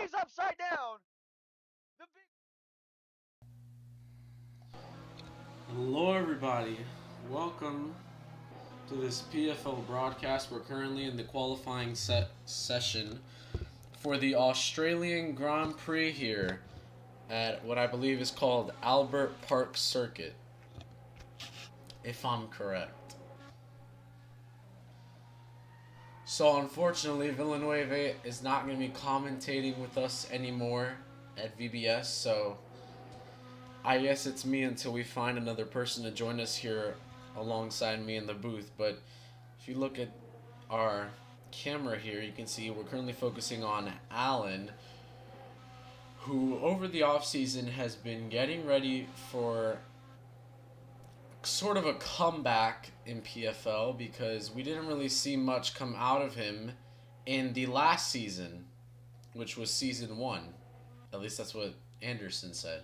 he's upside down. The big. Hello, everybody. Welcome to this PFL broadcast. We're currently in the qualifying session for the Australian Grand Prix here at what I believe is called Albert Park Circuit, if I'm correct. So, unfortunately, Villanueva is not going to be commentating with us anymore at VBS, so I guess it's me until we find another person to join us here alongside me in the booth. But if you look at our camera here, you can see we're currently focusing on Alan, who over the off season has been getting ready for sort of a comeback in PFL because we didn't really see much come out of him in the last season, which was season 1. At least that's what Anderson said.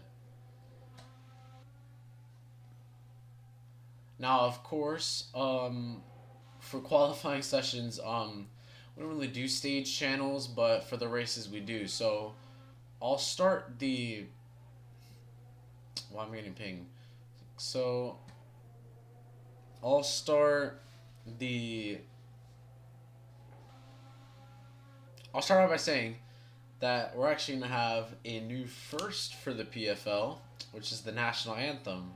Now, of course, for qualifying sessions, we don't really do stage channels, but for the races we do. So, I'll start the. Well, I'm getting pinged. So, I'll start the. I'll start out by saying that we're actually going to have a new first for the PFL, which is the national anthem.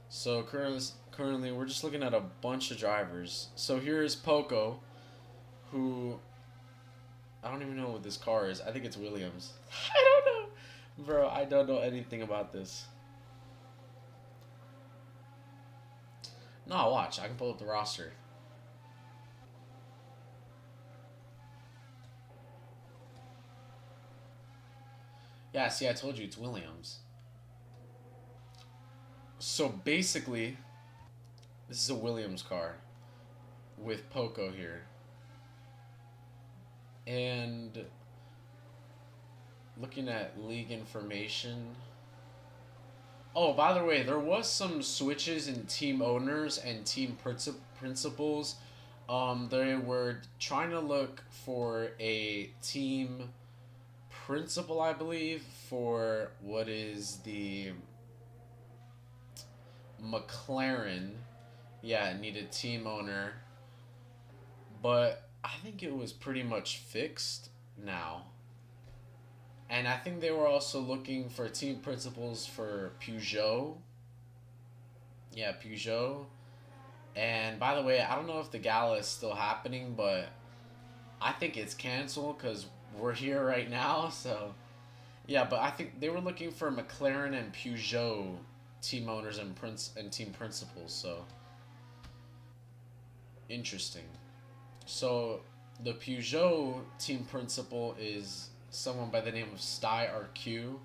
So currently we're just looking at a bunch of drivers. So here's Poco, who I don't even know what this car is. I think it's Williams. I don't know. Bro, I don't know anything about this. No, watch. I can pull up the roster. Yeah, see, I told you it's Williams. So basically, this is a Williams car with Poco here. And looking at league information. Oh, by the way, there was some switches in team owners and team principals. They were trying to look for a team principal, I believe, for what is the McLaren. Yeah, it needed team owner. But I think it was pretty much fixed now. And I think they were also looking for team principals for Peugeot. Yeah, Peugeot. And by the way, I don't know if the gala is still happening, but I think it's canceled because we're here right now. So, yeah, but I think they were looking for McLaren and Peugeot team owners and team principals. So, interesting. So, the Peugeot team principal is someone by the name of Sty RQ.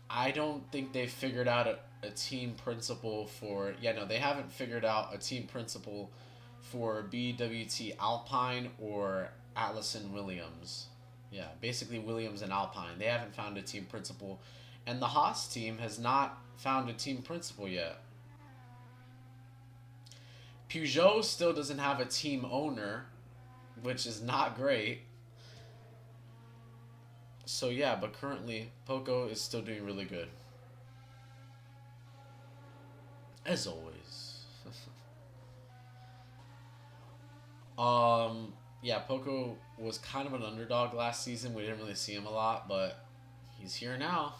I don't think they figured out a team principal for. Yeah, no, they haven't figured out a team principal for BWT Alpine or Atlas and Williams. Yeah, basically Williams and Alpine. They haven't found a team principal. And the Haas team has not found a team principal yet. Peugeot still doesn't have a team owner, which is not great. So yeah, but currently Poco is still doing really good. As always. Yeah, Poco was kind of an underdog last season. We didn't really see him a lot, but he's here now.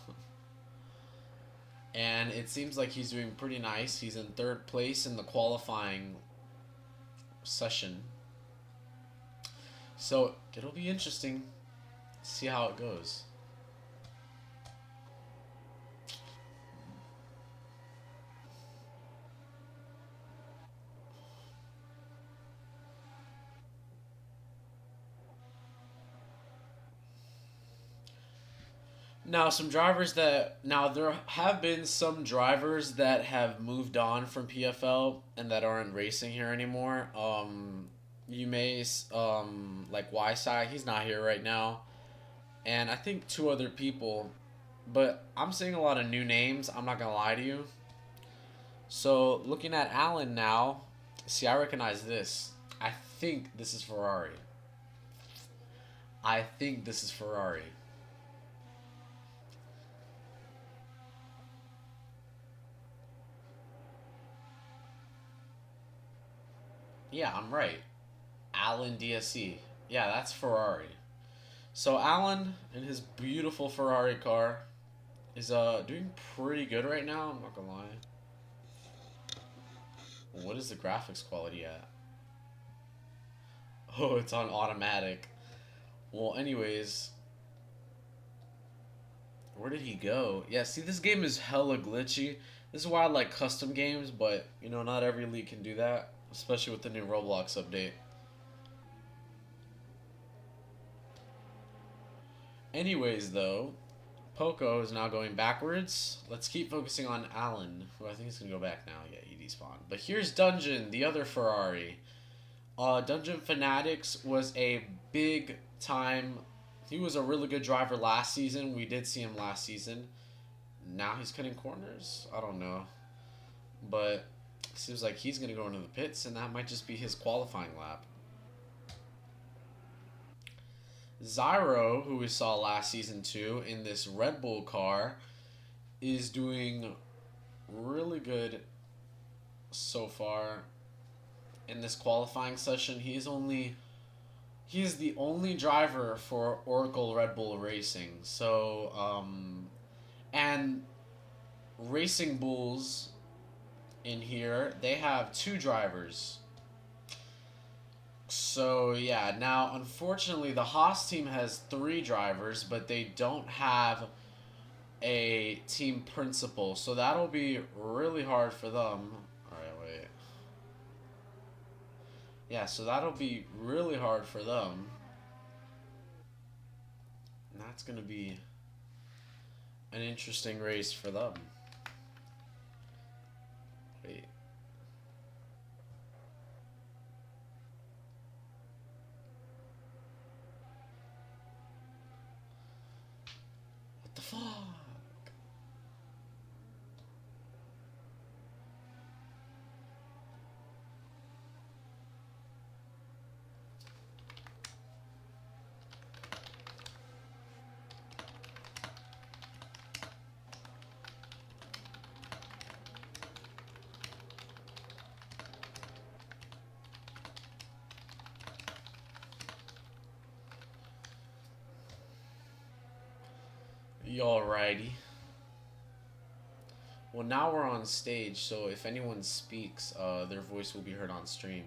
And it seems like he's doing pretty nice. He's in third place in the qualifying session. So it'll be interesting to see how it goes. Now, there have been some drivers that have moved on from PFL and that aren't racing here anymore. You may like Yside, he's not here right now. and I think two other people. But I'm seeing a lot of new names. I'm not gonna lie to you. So looking at Alan now, see, I recognize this. I think this is Ferrari. I think this is Ferrari. Yeah, I'm right. Alan DSC. Yeah, that's Ferrari. So Alan in his beautiful Ferrari car is doing pretty good right now. I'm not gonna lie. What is the graphics quality at? Oh, it's on automatic. Well, anyways, where did he go? Yeah, see, this game is hella glitchy. This is why I like custom games, but you know, not every league can do that, especially with the new Roblox update. Anyways, though, Poco is now going backwards. Let's keep focusing on Alan, who I think is gonna go back now. Yeah, he despawned. But here's Dungeon, the other Ferrari. Dungeon Fanatics was a big time. He was a really good driver last season. We did see him last season. Now he's cutting corners. I don't know, but it seems like he's gonna go into the pits, and that might just be his qualifying lap. Zyro, who we saw last season too in this Red Bull car, is doing really good so far in this qualifying session. He is the only driver for Oracle Red Bull Racing. So and Racing Bulls in here, they have two drivers. So yeah, now unfortunately the Haas team has three drivers, but they don't have a team principal, so that'll be really hard for them. All right, wait. Yeah, so that'll be really hard for them. And that's gonna be an interesting race for them. Wait. What the fuck? Alrighty. Well, now we're on stage, so if anyone speaks, their voice will be heard on stream.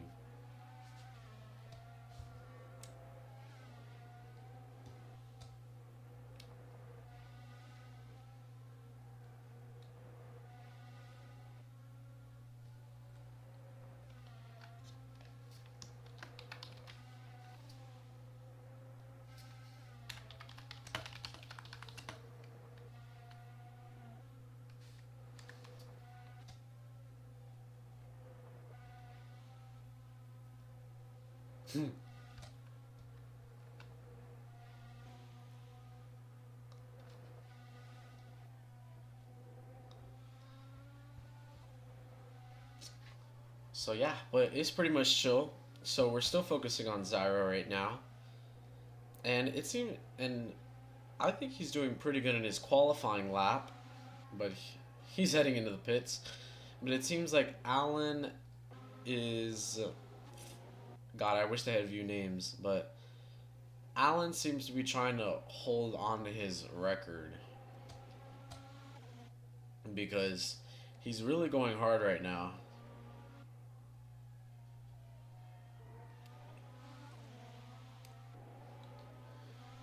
So yeah, but it's pretty much chill. So we're still focusing on Zyro right now, and it seemed, and I think he's doing pretty good in his qualifying lap, but he's heading into the pits. But it seems like Alan is. God, I wish they had view names, but Alan seems to be trying to hold on to his record because he's really going hard right now.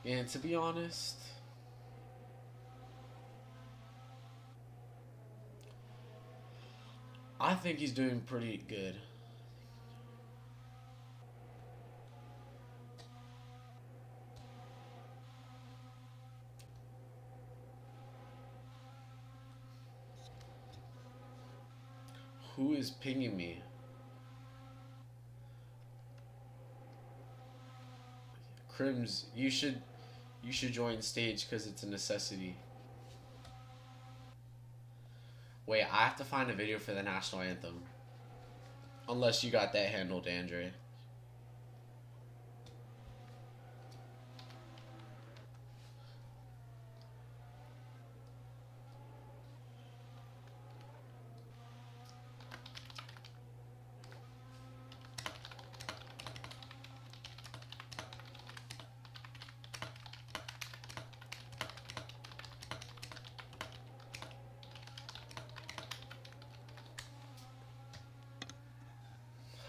And to be honest, I think he's doing pretty good. Who is pinging me? Crims, you should You should join stage because it's a necessity. Wait, I have to find a video for the national anthem. Unless you got that handled, Andre.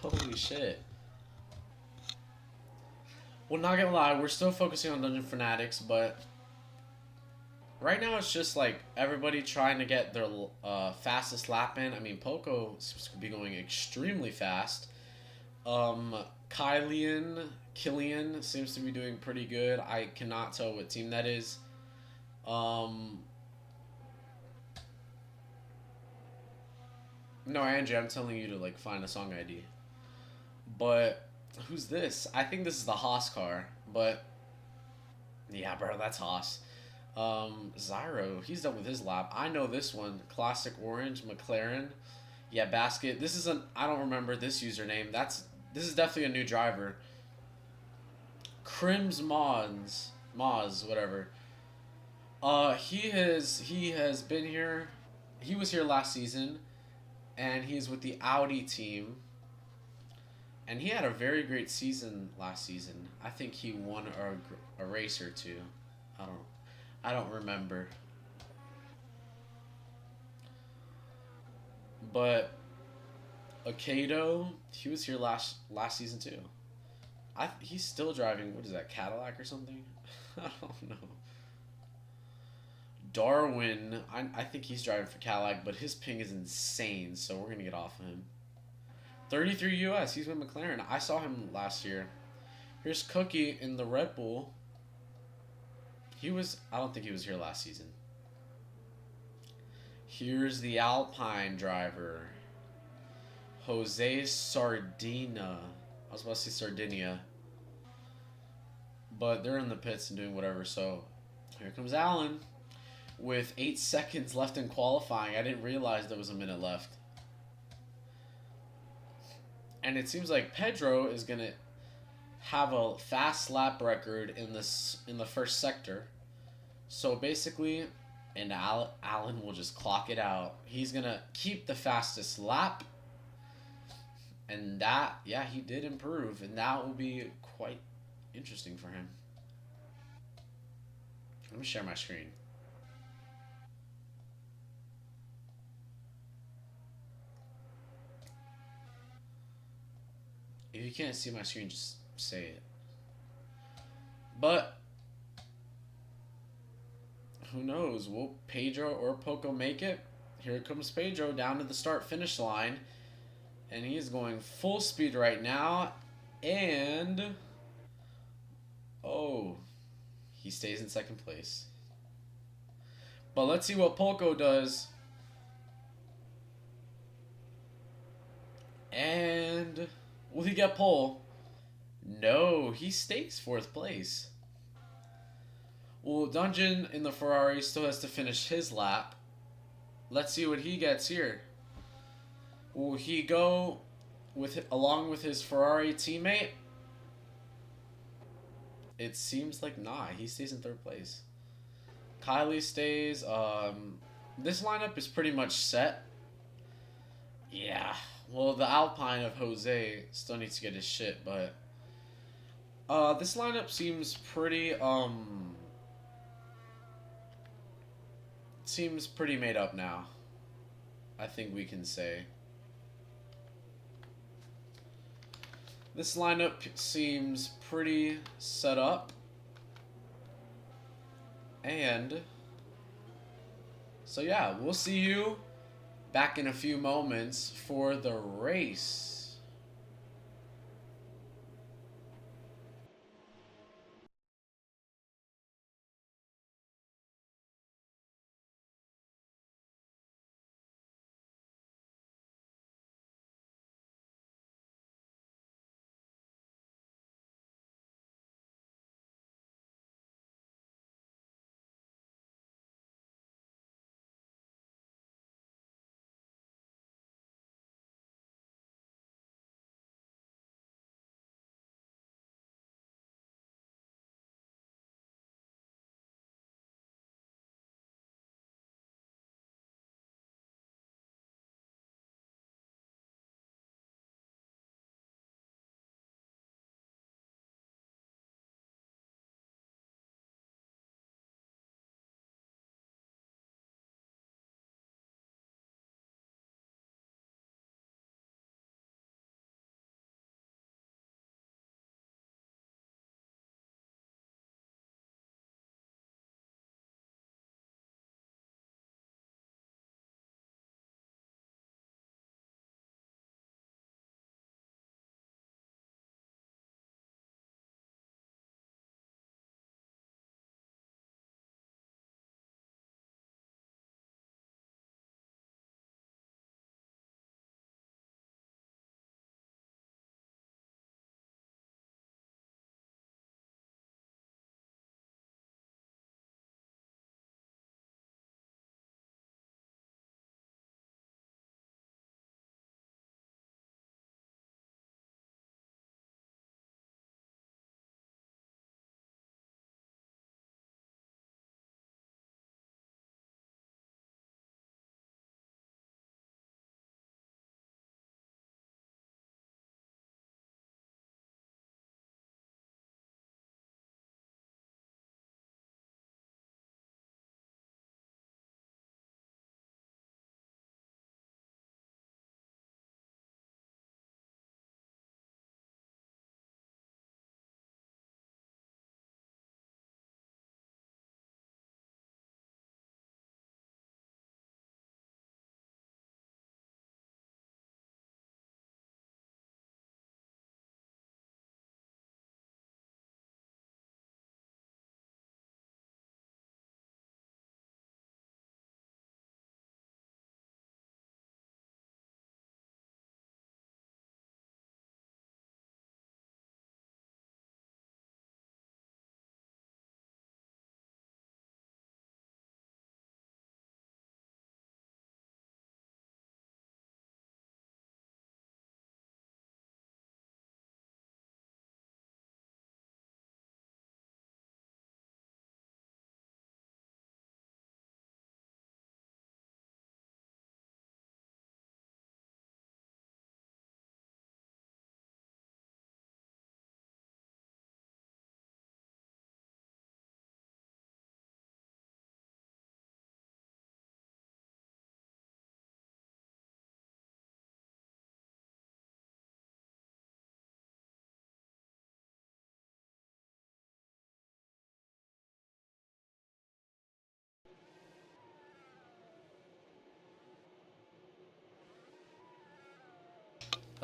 Holy shit. Well, not gonna lie, we're still focusing on Dungeon Fanatics, but right now it's just like everybody trying to get their fastest lap in. I mean, Poco seems to be going extremely fast. Um, Killian seems to be doing pretty good. I cannot tell what team that is. Um, no, Angie, I'm telling you to like find a song ID. But who's this? I think this is the Haas car. But yeah, bro, that's Haas. Zyro, he's done with his lap. I know this one. Classic Orange, McLaren. Yeah, Basket. This is an I don't remember this username. This is definitely a new driver. Crims Moz, whatever. He has been here. He was here last season, and he's with the Audi team. And he had a very great season last season. I think he won a race or two. I don't I don't remember. But Akado, he was here last season too. He's still driving. What is that, Cadillac or something? I don't know. Darwin, I think he's driving for Cadillac, but his ping is insane, so we're gonna get off of him. 33 US. He's with McLaren. I saw him last year. Here's Cookie in the Red Bull. He was. I don't think he was here last season. Here's the Alpine driver, Jose Sardina. I was about to say Sardinia, but they're in the pits and doing whatever. So here comes Alan with 8 seconds left in qualifying. I didn't realize there was a minute left. And it seems like Pedro is gonna have a fast lap record in the first sector. So basically, and Alan will just clock it out. He's gonna keep the fastest lap, and that yeah he did improve, and that will be quite interesting for him. Let me share my screen. If you can't see my screen, just say it. But who knows? Will Pedro or Poco make it? Here comes Pedro down to the start finish line. And he is going full speed right now. And oh, he stays in second place. But let's see what Poco does. And will he get pole? No, he stays fourth place. Well, Dungeon in the Ferrari still has to finish his lap. Let's see what he gets here. Will he go along with his Ferrari teammate? It seems like not. He stays in third place. Kylie stays. This lineup is pretty much set. Yeah. Well, the Alpine of Jose still needs to get his shit, but this lineup seems pretty made up now. I think we can say. This lineup seems pretty set up. And so yeah, we'll see you back in a few moments for the race.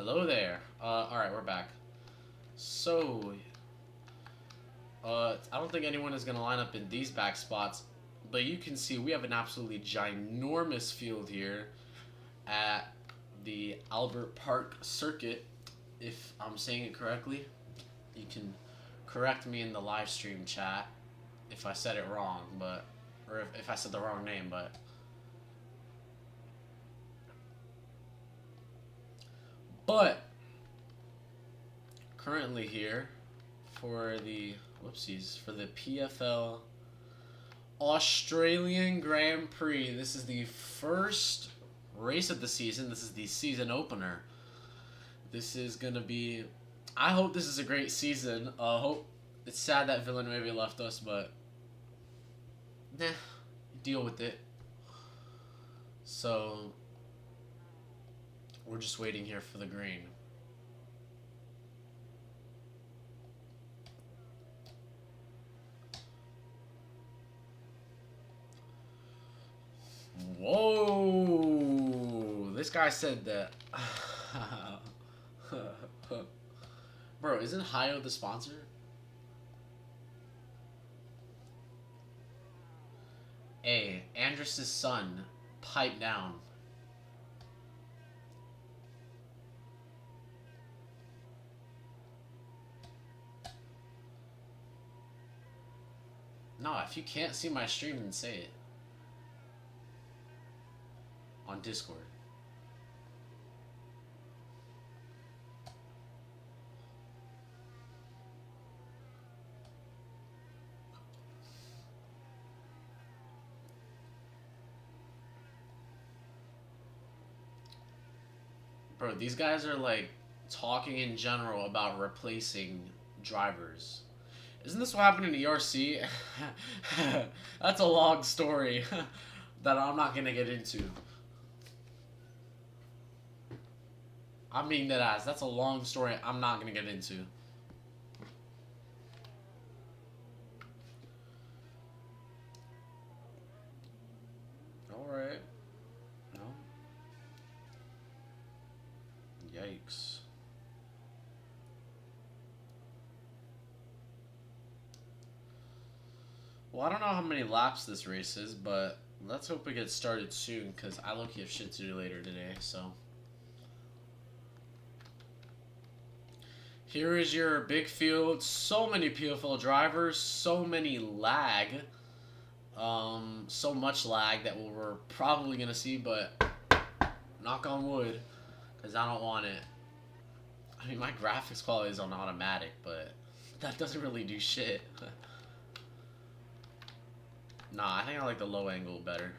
Hello there. Alright, we're back. So, I don't think anyone is going to line up in these back spots, but you can see we have an absolutely ginormous field here at the Albert Park Circuit, if I'm saying it correctly. You can correct me in the live stream chat if I said it wrong, but, or if I said the wrong name, but currently here for the for the PFL Australian Grand Prix. This is the first race of the season. This is the season opener. This is gonna be. I hope this is a great season. Hope it's sad that Villeneuve left us, but deal with it. So we're just waiting here for the green. Whoa! This guy said that. Bro, isn't Hio the sponsor? Hey, Andrus' son, pipe down. No, if you can't see my stream, then say it. On Discord. Bro, these guys are like talking in general about replacing drivers. Isn't this what happened in ERC? That's a long story that I'm not gonna get into. I'm being dead ass. That's a long story I'm not gonna get into. Alright. No. Yikes. Well, I don't know how many laps this race is, but let's hope it gets started soon, because I low-key have shit to do later today, so. Here is your big field. So many PFL drivers, so many lag. So much lag that we're probably going to see, but knock on wood, because I don't want it. I mean, my graphics quality is on automatic, but that doesn't really do shit. Nah, I think I like the low angle better.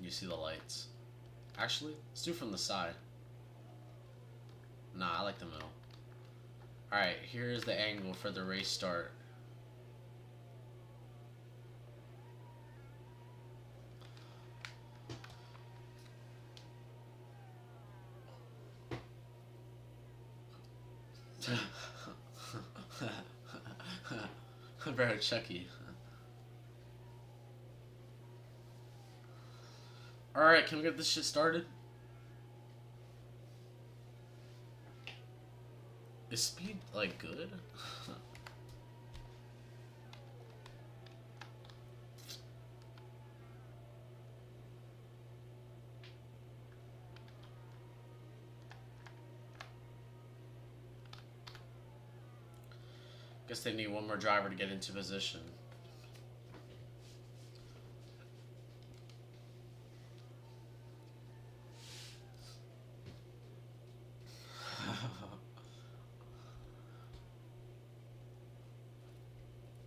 You see the lights. Actually, let's do it from the side. Nah, I like the middle. Alright, here's the angle for the race start. Bro, Chucky. Alright, can we get this shit started? Is speed, like, good? Guess they need one more driver to get into position.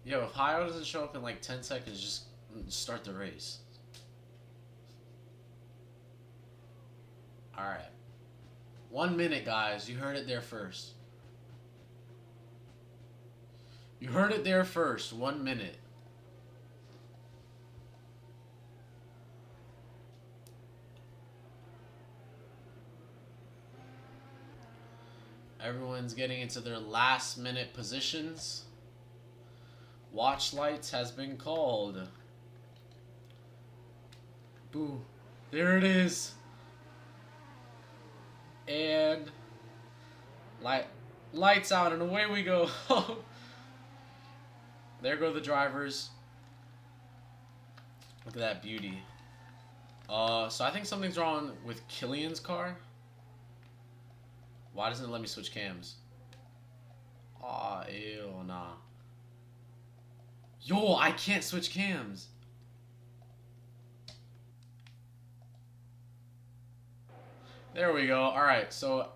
Yo, if Hio doesn't show up in like 10 seconds, just start the race. Alright. 1 minute, guys. You heard it there first. You heard it there first. 1 minute. Everyone's getting into their last minute positions. Watch lights has been called. Boo. There it is. And lights out and away we go. There go the drivers. Look at that beauty. So I think something's wrong with Killian's car. Why doesn't it let me switch cams? Aw, ew, nah. Yo, I can't switch cams. There we go. Alright, so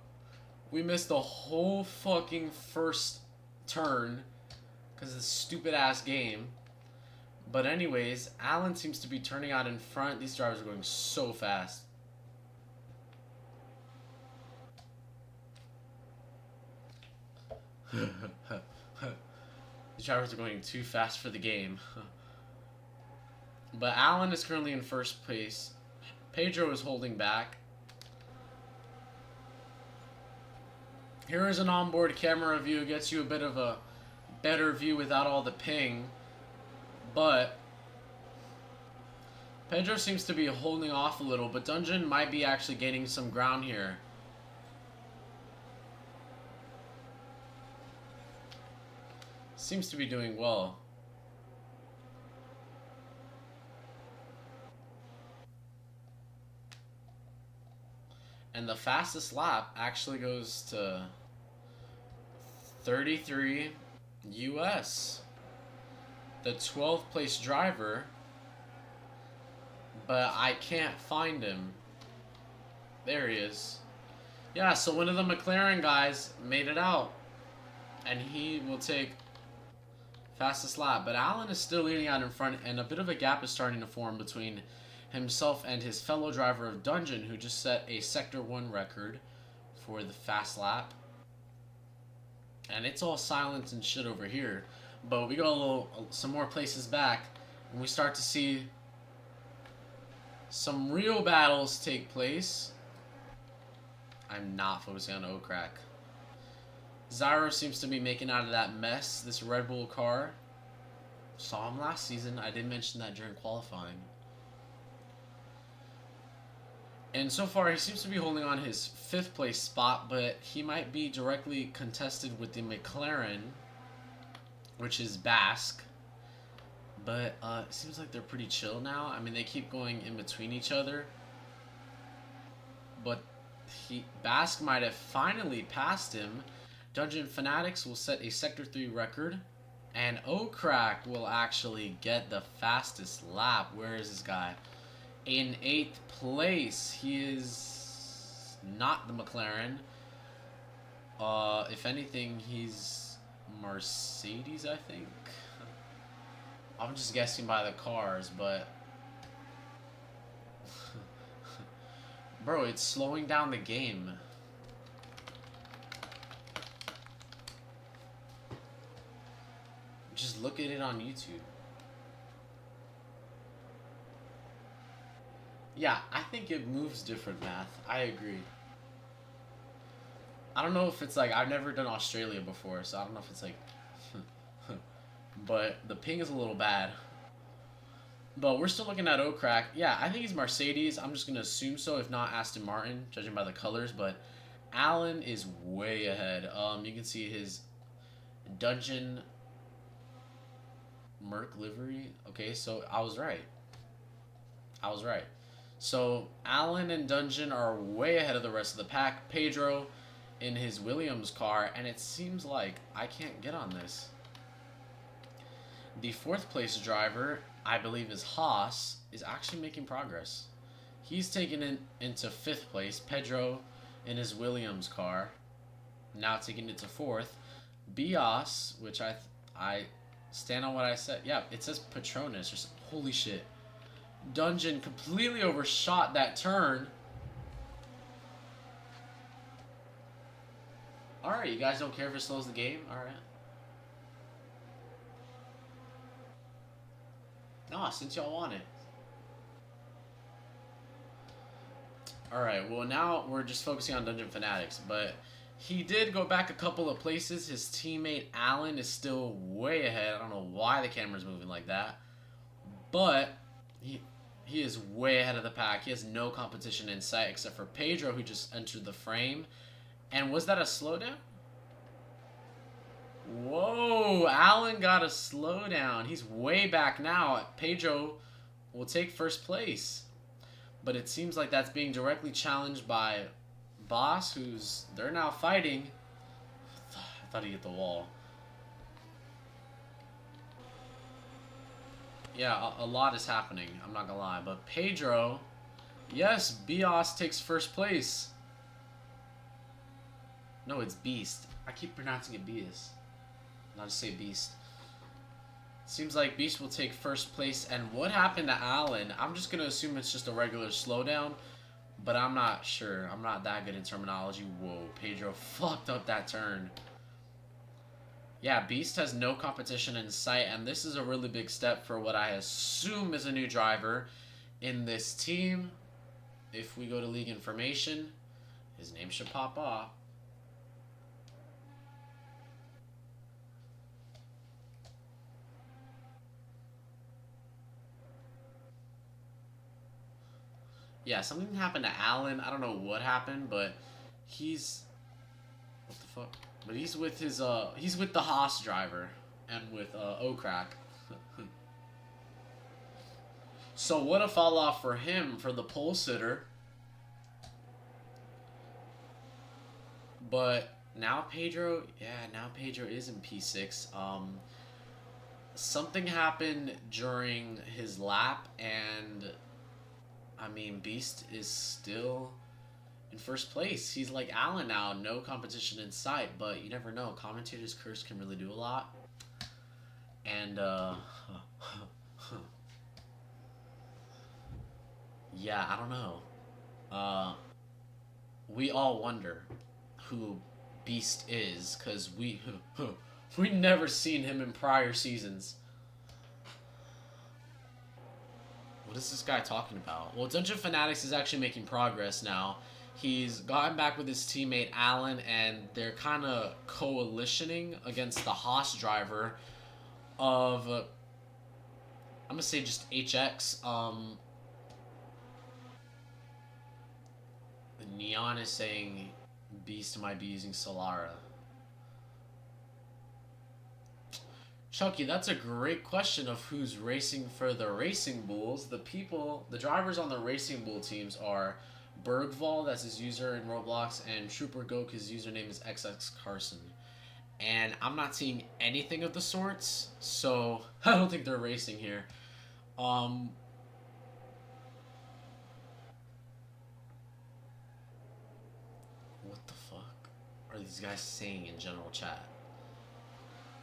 we missed the whole fucking first turn because of this stupid ass game. But anyways, Alan seems to be turning out in front. These drivers are going so fast. These drivers are going too fast for the game. But Alan is currently in first place. Pedro is holding back. Here is an onboard camera view. It gets you a bit of a better view without all the ping. But Pedro seems to be holding off a little, but Dungeon might be actually gaining some ground here. Seems to be doing well. And the fastest lap actually goes to 33 US. The 12th place driver, but I can't find him. There he is. Yeah, so one of the McLaren guys made it out, and he will take fastest lap. But Alan is still leading out in front, and a bit of a gap is starting to form between himself and his fellow driver of Dungeon, who just set a Sector 1 record for the fast lap. And it's all silence and shit over here. But we go some more places back, and we start to see some real battles take place. I'm not focusing on Okrak. Zyro seems to be making out of that mess, this Red Bull car. Saw him last season. I did mention that during qualifying. And so far, he seems to be holding on his 5th place spot, but he might be directly contested with the McLaren, which is Basque. But it seems like they're pretty chill now. I mean, they keep going in between each other. But Basque might have finally passed him. Dungeon Fanatics will set a Sector 3 record. And Okrak will actually get the fastest lap. Where is this guy? In 8th place. He is not the McLaren. If anything, he's Mercedes, I think. I'm just guessing by the cars, but bro, it's slowing down the game. Just look at it on YouTube. Yeah, I think it moves different, Math. I agree. I don't know if it's like, I've never done Australia before, so I don't know if it's like but the ping is a little bad. But we're still looking at Okrak. Yeah, I think he's Mercedes. I'm just going to assume so, if not Aston Martin, judging by the colors. But Alan is way ahead. You can see his Dungeon Merc livery. Okay, so I was right. I was right. So Alan and Dungeon are way ahead of the rest of the pack. Pedro in his Williams car, and it seems like I can't get on this. The 4th place driver, I believe is Haas, is actually making progress. He's taken it into 5th place. Pedro in his Williams car, now taking it to 4th. Bios, which I stand on what I said. Yeah, it says Patronus. Or something. Holy shit. Dungeon completely overshot that turn. Alright, you guys don't care if it slows the game? Alright. Nah, since y'all want it. Alright, well now we're just focusing on Dungeon Fanatics, but he did go back a couple of places. His teammate Alan is still way ahead. I don't know why the camera's moving like that. But He is way ahead of the pack. He has no competition in sight except for Pedro, who just entered the frame. And was that a slowdown? Whoa, Allen got a slowdown. He's way back now. Pedro will take first place. But it seems like that's being directly challenged by Boss, they're now fighting. I thought he hit the wall. Yeah, a lot is happening. I'm not gonna lie. But Pedro, yes, Bios takes first place. No, it's Beast. I keep pronouncing it Beast. Not to say Beast. Seems like Beast will take first place. And what happened to Allen? I'm just gonna assume it's just a regular slowdown. But I'm not sure. I'm not that good in terminology. Whoa, Pedro fucked up that turn. Yeah, Beast has no competition in sight, and this is a really big step for what I assume is a new driver in this team. If we go to league information, his name should pop off. Yeah, something happened to Allen. I don't know what happened, but he's... What the fuck? But he's with his, he's with the Haas driver and with, Okrak. So what a fall off for him, for the pole sitter. But now Pedro, now Pedro is in P6. Something happened during his lap, and I mean, Beast is still in first place. He's like Allen now, no competition in sight, but you never know. Commentator's curse can really do a lot. And, yeah, I don't know. We all wonder who Beast is, because we never seen him in prior seasons. What is this guy talking about? Well, Dungeon Fanatics is actually making progress now. He's gotten back with his teammate Allen, and they're kind of coalitioning against the Haas driver of, I'm going to say just HX. Neon is saying Beast might be using Solara. Chucky, that's a great question of who's racing for the Racing Bulls. The drivers on the Racing Bull teams are Bergval, that's his user in Roblox, and Trooper Goke, his username is XX Carson. And I'm not seeing anything of the sorts, so I don't think they're racing here. What the fuck are these guys saying in general chat?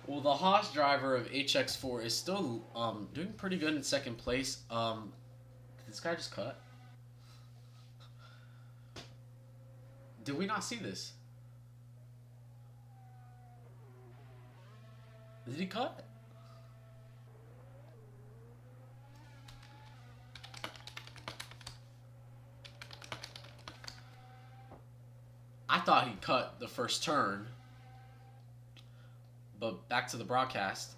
Well, the Haas driver of HX4 is still doing pretty good in second place. Did this guy just cut? Did we not see this? Did he cut? I thought he cut the first turn. But back to the broadcast.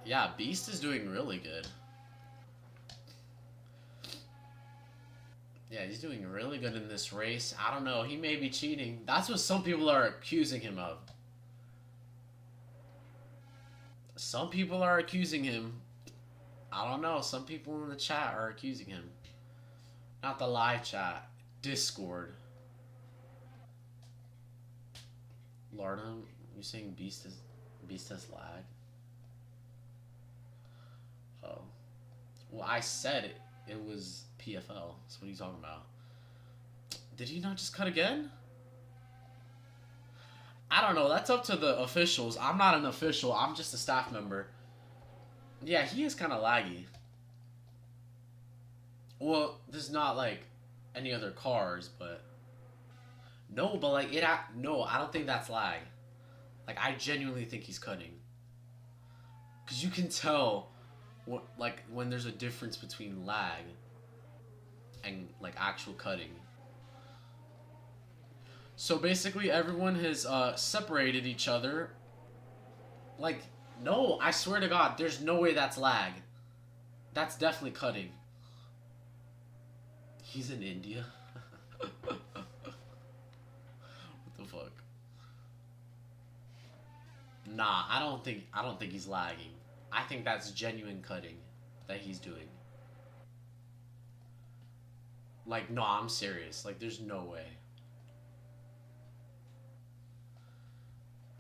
Yeah, Beast is doing really good. Yeah, he's doing really good in this race. I don't know. He may be cheating. That's what some people are accusing him of. Some people are accusing him. I don't know. Some people in the chat are accusing him. Not the live chat. Discord. Lardum, you saying Beast has lag? Oh. Well, I said it was PFL. That's what he's talking about. Did he not just cut again? I don't know. That's up to the officials. I'm not an official. I'm just a staff member. Yeah, he is kind of laggy. Well, there's not like any other cars, but no, but like no, I don't think that's lag. Like I genuinely think he's cutting. Cause you can tell what like when there's a difference between lag and like actual cutting. So basically everyone has separated each other. Like, no, I swear to God, there's no way that's lag. That's definitely cutting. He's in India. What the fuck? Nah, I don't think he's lagging. I think that's genuine cutting that he's doing. Like, no, I'm serious. Like, there's no way.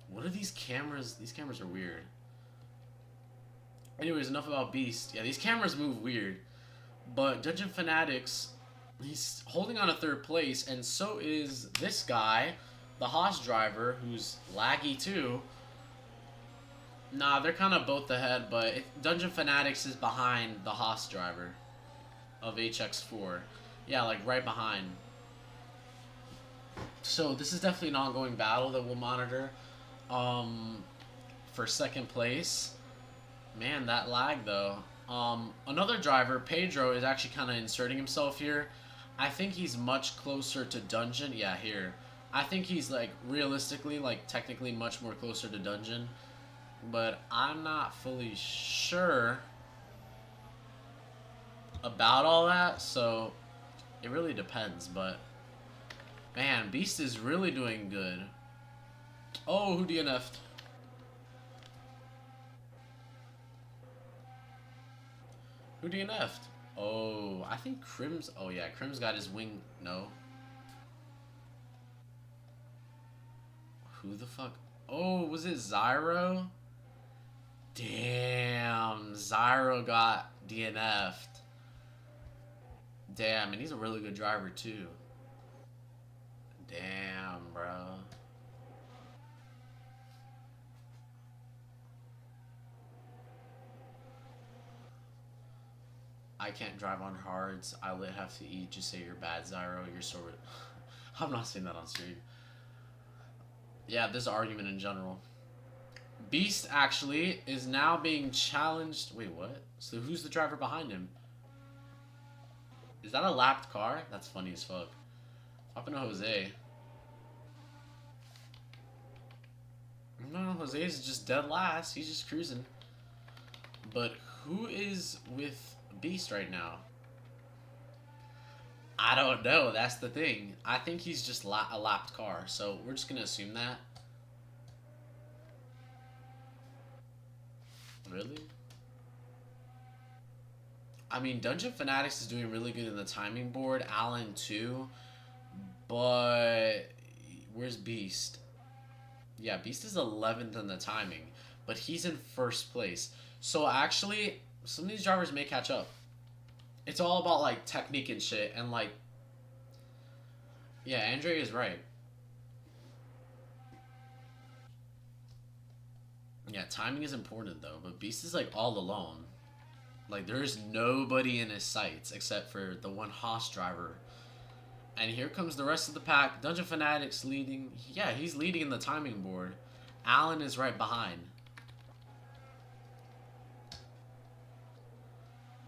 What are these cameras? These cameras are weird. Anyways, enough about Beast. Yeah, these cameras move weird. But Dungeon Fanatics, he's holding on to third place, and so is this guy, the Haas driver, who's laggy too. Nah, they're kind of both ahead, but Dungeon Fanatics is behind the Haas driver of HX4. Yeah, like right behind. So this is definitely an ongoing battle that we'll monitor. Um, for second place. Man, that lag though. Another driver, Pedro, is actually kind of inserting himself here. I think he's much closer to Dungeon. Yeah, here. I think he's like realistically, like technically much more closer to Dungeon. But I'm not fully sure about all that, so it really depends. But man, Beast is really doing good. Oh, who DNF'd? Who DNF'd? Oh, I think Crim's. Oh yeah, Crim's got his wing. No. Who the fuck? Oh, was it Zyro? Damn, Zyro got DNF'd. Damn, and he's a really good driver too. Damn, bro. I can't drive on hards. I would have to eat. Just say you're bad, Zyro. You're sort of. I'm not saying that on stream. Yeah, this argument in general. Beast actually is now being challenged. Wait, what? So who's the driver behind him? Is that a lapped car? That's funny as fuck. Up in Jose. No, Jose's just dead last. He's just cruising. But who is with Beast right now? I don't know. That's the thing. I think he's just a lapped car. So we're just going to assume that. Really? I mean, Dungeon Fanatics is doing really good in the timing board. Alan too. But where's Beast? Yeah, Beast is 11th in the timing. But he's in first place. So actually, some of these drivers may catch up. It's all about like technique and shit. And like, yeah, Andre is right. Yeah, timing is important though. But Beast is like all alone. Like, there's nobody in his sights except for the one Haas driver. And here comes the rest of the pack. Dungeon Fanatics leading. Yeah, he's leading in the timing board. Alan is right behind.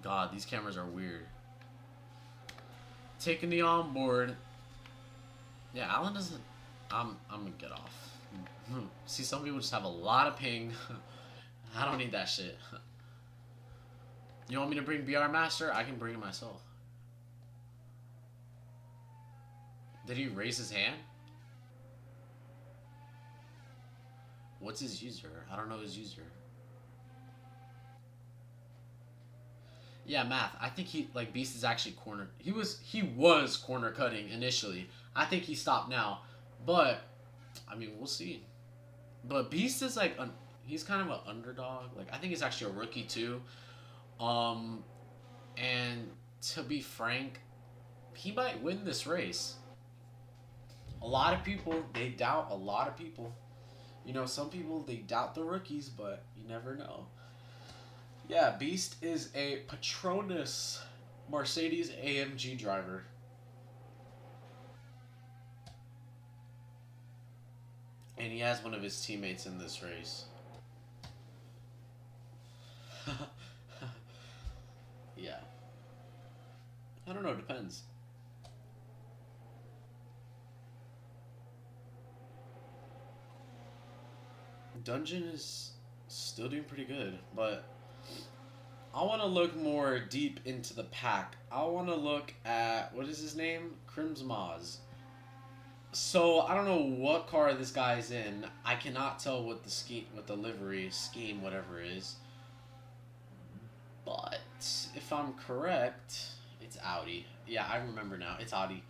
God, these cameras are weird. Taking the on board. Yeah, Alan doesn't. I'm gonna get off. See, some people just have a lot of ping. I don't need that shit. You want me to bring BR Master? I can bring it myself. Did he raise his hand? What's his user? I don't know his user. Yeah, Math. I think he like Beast is actually corner. He was corner cutting initially. I think he stopped now, but I mean we'll see. But Beast is like he's kind of an underdog. Like I think he's actually a rookie too. And to be frank, he might win this race. A lot of people they doubt a lot of people. You know, some people they doubt the rookies, but you never know. Yeah, Beast is a Patronus Mercedes AMG driver. And he has one of his teammates in this race. Yeah. I don't know, depends. Dungeon is still doing pretty good, but I want to look more deep into the pack. I want to look at what is his name? Crims Maz. So I don't know what car this guy's in. I cannot tell what the scheme, what the livery scheme, whatever is. But if I'm correct, it's Audi. Yeah, I remember now. It's Audi.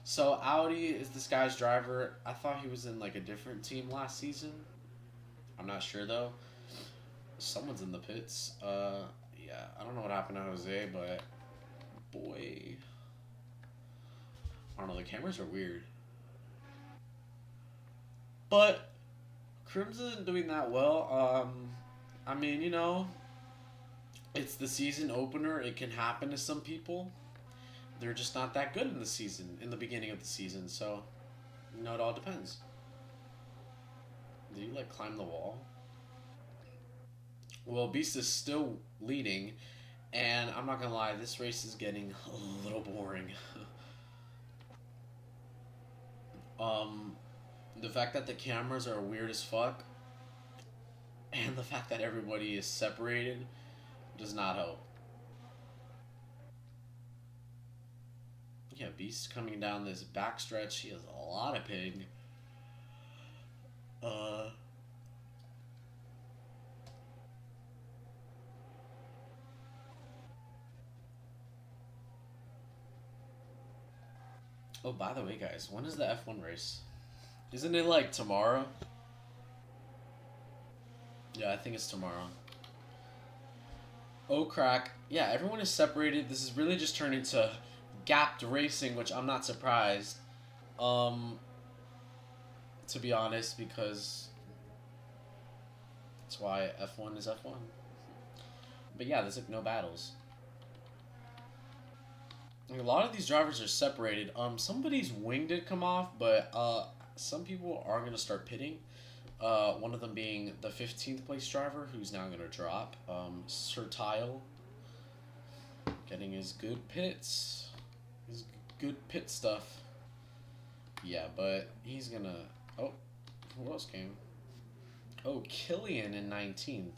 So Audi is this guy's driver. I thought he was in like a different team last season. I'm not sure though. Someone's in the pits. Yeah, I don't know what happened to Jose, but boy, I don't know. The cameras are weird, but Crimson isn't doing that well. I mean, it's the season opener. It can happen to some people. They're just not that good in the season, in the beginning of the season. So, it all depends. Did you like climb the wall? Well, Beast is still leading, and I'm not gonna lie, this race is getting a little boring. um, the fact that the cameras are weird as fuck, and the fact that everybody is separated, does not help. Yeah, Beast coming down this backstretch. He has a lot of ping. Uh, oh, by the way, guys, when is the F1 race? Isn't it like tomorrow? Yeah, I think it's tomorrow. Oh, crack. Yeah, everyone is separated. This is really just turned into gapped racing, which I'm not surprised. Um, to be honest, because that's why F1 is F1. But yeah, there's like no battles. Like, a lot of these drivers are separated. Somebody's wing did come off, but some people are gonna start pitting. One of them being the 15th place driver, who's now gonna drop. Sir Tile, getting his good pits, his good pit stuff. Yeah, but he's gonna. Oh, who else came? Oh, Killian in 19th.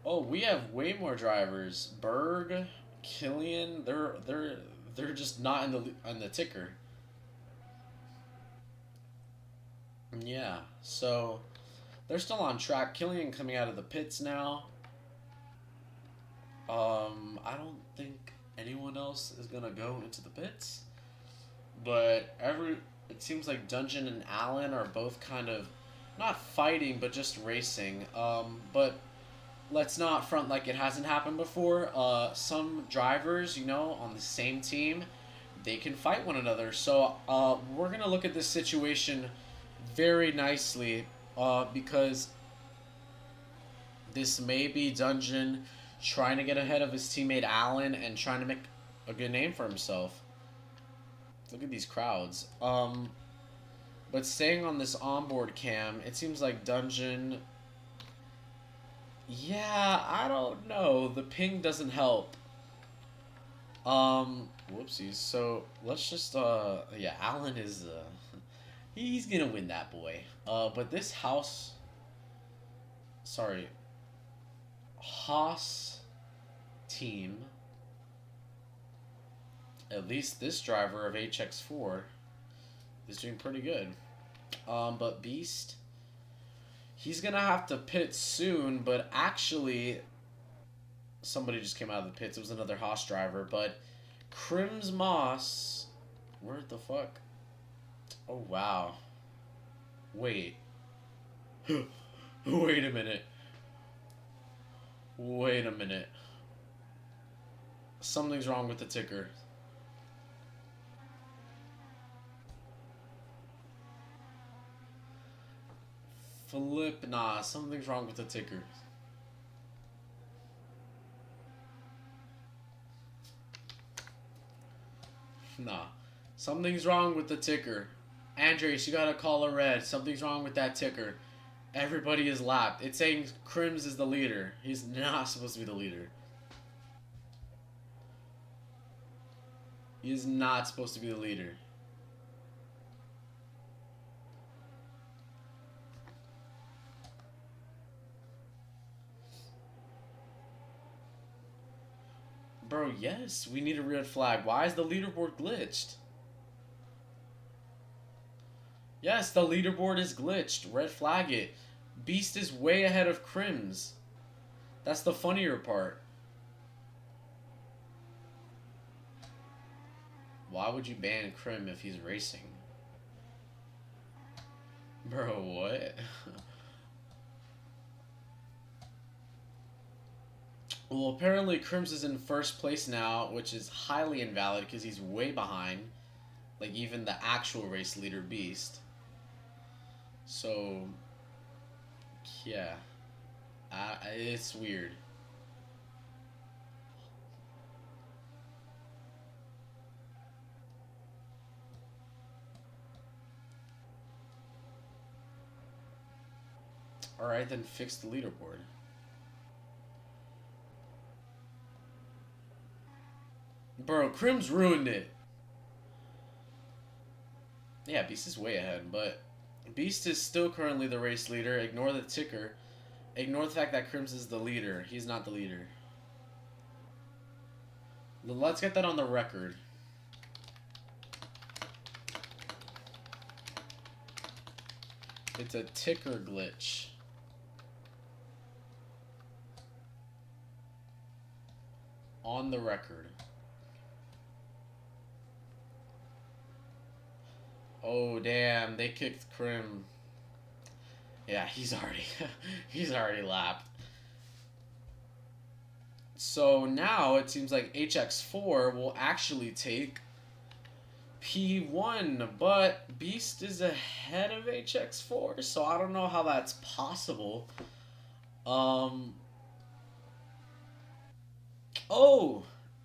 Oh, we have way more drivers. Berg, Killian, they're just not in the ticker. Yeah, so they're still on track. Killian coming out of the pits now. I don't think anyone else is gonna go into the pits, but it seems like Dungeon and Allen are both kind of not fighting, but just racing. But let's not front like it hasn't happened before. Some drivers, on the same team, they can fight one another. So we're gonna look at this situation very nicely, because this may be Dungeon trying to get ahead of his teammate Allen and trying to make a good name for himself. Look at these crowds. But staying on this onboard cam, it seems like Dungeon. Yeah, I don't know. The ping doesn't help. Whoopsies. So let's just yeah, Allen is he's gonna win that boy. But this Haas team, at least this driver of HX4 is doing pretty good. But Beast, he's gonna have to pit soon, but actually somebody just came out of the pits. It was another Haas driver, but Crims Moss, where the fuck? Oh wow. Wait. Wait a minute. Wait a minute. Something's wrong with the ticker. Flip, nah, something's wrong with the ticker. Nah, something's wrong with the ticker. Andres, you gotta call a red. Something's wrong with that ticker. Everybody is lapped. It's saying Crims is the leader. He's not supposed to be the leader. He is not supposed to be the leader. Bro, yes, we need a red flag. Why is the leaderboard glitched? Yes, the leaderboard is glitched. Red flag it. Beast is way ahead of Crims. That's the funnier part. Why would you ban Crim if he's racing? Bro, what? Well, apparently Crims is in first place now, which is highly invalid because he's way behind, like, even the actual race leader, Beast. So, yeah. It's weird. Alright, then fix the leaderboard. Bro, Crim's ruined it. Yeah, Beast is way ahead, but Beast is still currently the race leader. Ignore the ticker. Ignore the fact that Crims is the leader. He's not the leader. Let's get that on the record. It's a ticker glitch. On the record. Oh damn, they kicked Crim. Yeah, he's already he's already lapped. So now it seems like HX4 will actually take P1, but Beast is ahead of HX4, so I don't know how that's possible. Oh,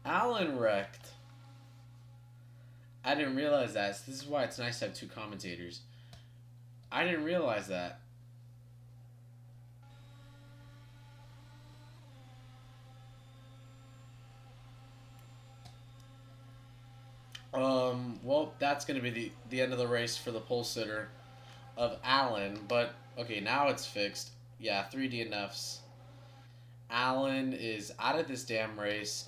Alan wrecked. I didn't realize that. So this is why it's nice to have two commentators. I didn't realize that. Well, that's going to be the end of the race for the pole sitter of Alan. But, okay, now it's fixed. Yeah, 3 DNFs. Alan is out of this damn race.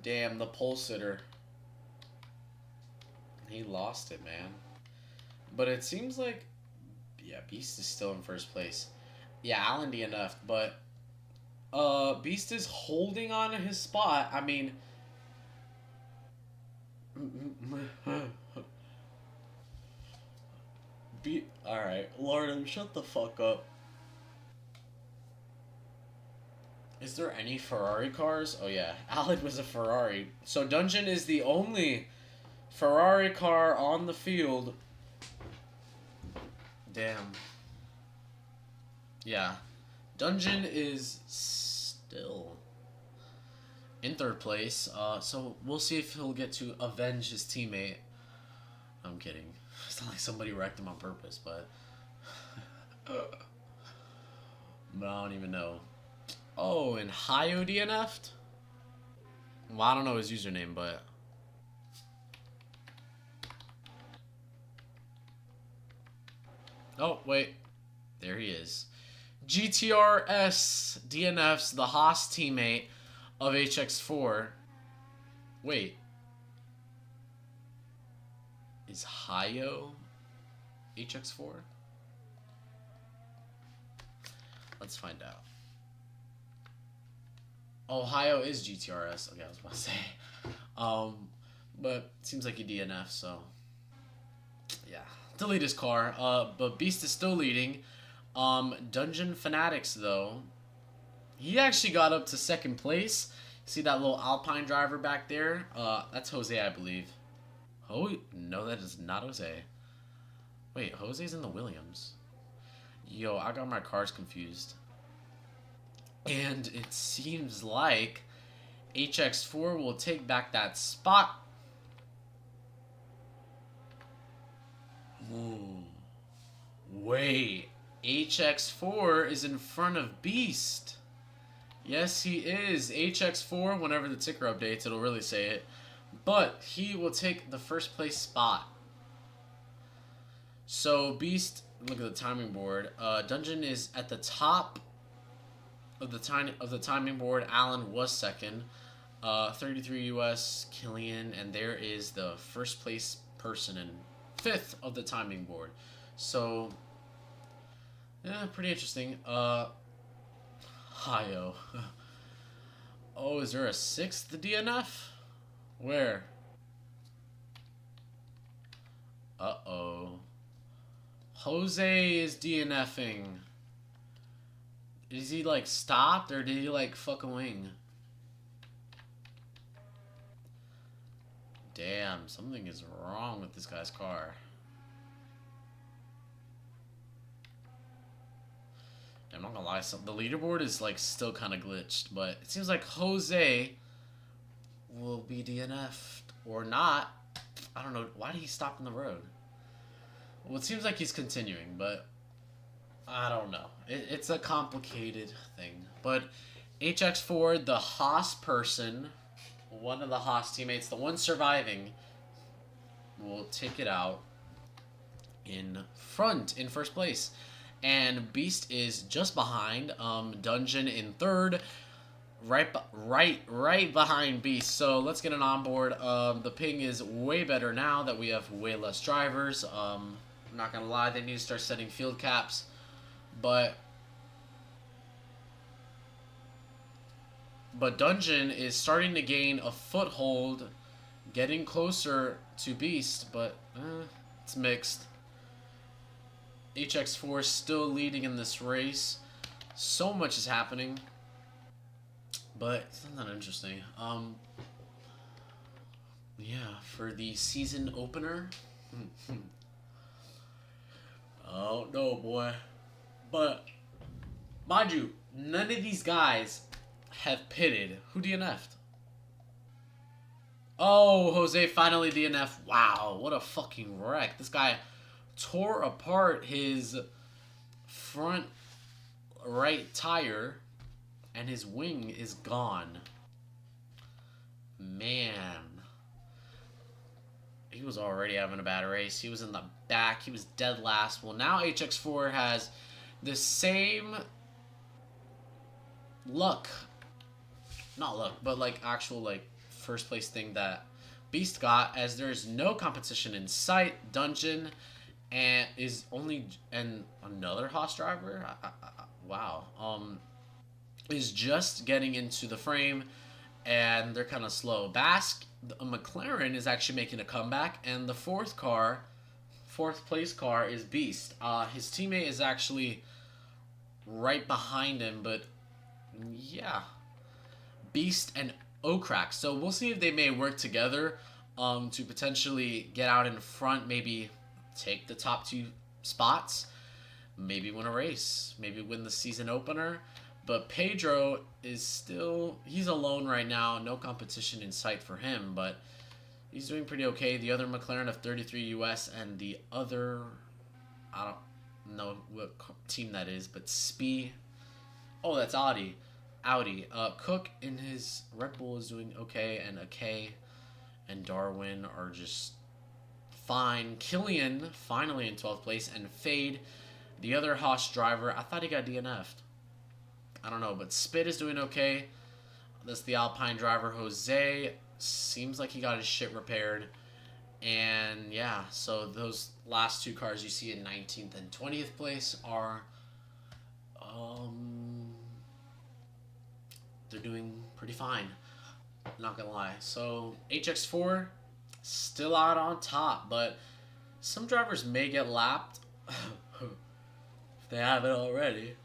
Damn, the pole sitter. He lost it, man. But it seems like, yeah, Beast is still in first place. Yeah, Alan DNF'd, but Beast is holding on to his spot. I mean, alright, Lauren, shut the fuck up. Is there any Ferrari cars? Oh yeah, Alan was a Ferrari. So Dungeon is the only Ferrari car on the field. Damn. Yeah. Dungeon is still in third place. So we'll see if he'll get to avenge his teammate. I'm kidding. It's not like somebody wrecked him on purpose, but but I don't even know. Oh, and Hayo DNF'd? Well, I don't know his username, but oh, wait. There he is. GTRS DNFs the Haas teammate of HX4. Wait. Is Hayo HX4? Let's find out. Ohio is GTRS. Okay, I was about to say. But it seems like he DNF, so yeah. Delete his car. But Beast is still leading. Dungeon Fanatics, though, he actually got up to second place. See that little Alpine driver back there? That's Jose, I believe. Oh, no, that is not Jose. Wait, Jose's in the Williams. Yo, I got my cars confused. And it seems like HX4 will take back that spot. Ooh. Wait. HX4 is in front of Beast. Yes, he is. HX4, whenever the ticker updates, it'll really say it. But he will take the first place spot. So Beast, look at the timing board. Dungeon is at the top of the timing board, Allen was second. 33 US, Killian, and there is the first place person in fifth of the timing board. So, yeah, pretty interesting. Hayo. Oh, is there a sixth DNF? Where? Uh-oh. Jose is DNFing. Is he like stopped or did he like fuck a wing? Damn, something is wrong with this guy's car. I'm not gonna lie, the leaderboard is like still kind of glitched, but it seems like Jose will be DNF'd or not. I don't know. Why did he stop in the road? Well, it seems like he's continuing, but I don't know. It's a complicated thing. But HX4, the Haas person, one of the Haas teammates, the one surviving, will take it out in front, in first place. And Beast is just behind. Dungeon in third. Right behind Beast. So let's get an onboard. The ping is way better now that we have way less drivers. I'm not gonna lie, they need to start setting field caps. But Dungeon is starting to gain a foothold, getting closer to Beast, but it's mixed. HX4 still leading in this race. So much is happening. But it's not interesting. Yeah, for the season opener. Oh no, boy. But mind you, none of these guys have pitted. Who DNF'd? Oh, Jose finally DNF'd. Wow, what a fucking wreck. This guy tore apart his front right tire and his wing is gone. Man. He was already having a bad race. He was in the back. He was dead last. Well, now HX4 has the same luck. Not luck, but like actual like first place thing that Beast got, as there's no competition in sight. Dungeon and is only and another Haas driver. Wow. Is just getting into the frame, and they're kind of slow. Basque, a McLaren, is actually making a comeback, and the fourth place car is Beast. His teammate is actually right behind him, but yeah, Beast and Ocrack. So we'll see if they may work together to potentially get out in front, maybe take the top two spots, maybe win a race, maybe win the season opener. But Pedro is still, he's alone right now. No competition in sight for him, but he's doing pretty okay. The other McLaren of 33 US and the other, I don't know what team that is, but Spee. Oh, that's Audi. Cook in his Red Bull is doing okay, and Akay and Darwin are just fine. Killian finally in 12th place, and Fade, the other Haas driver, I thought he got DNF'd. I don't know, but Spit is doing okay. That's the Alpine driver. Jose seems like he got his shit repaired. And yeah, so those last two cars you see in 19th and 20th place are they're doing pretty fine. Not gonna lie. So HX4 still out on top, but some drivers may get lapped if they haven't already.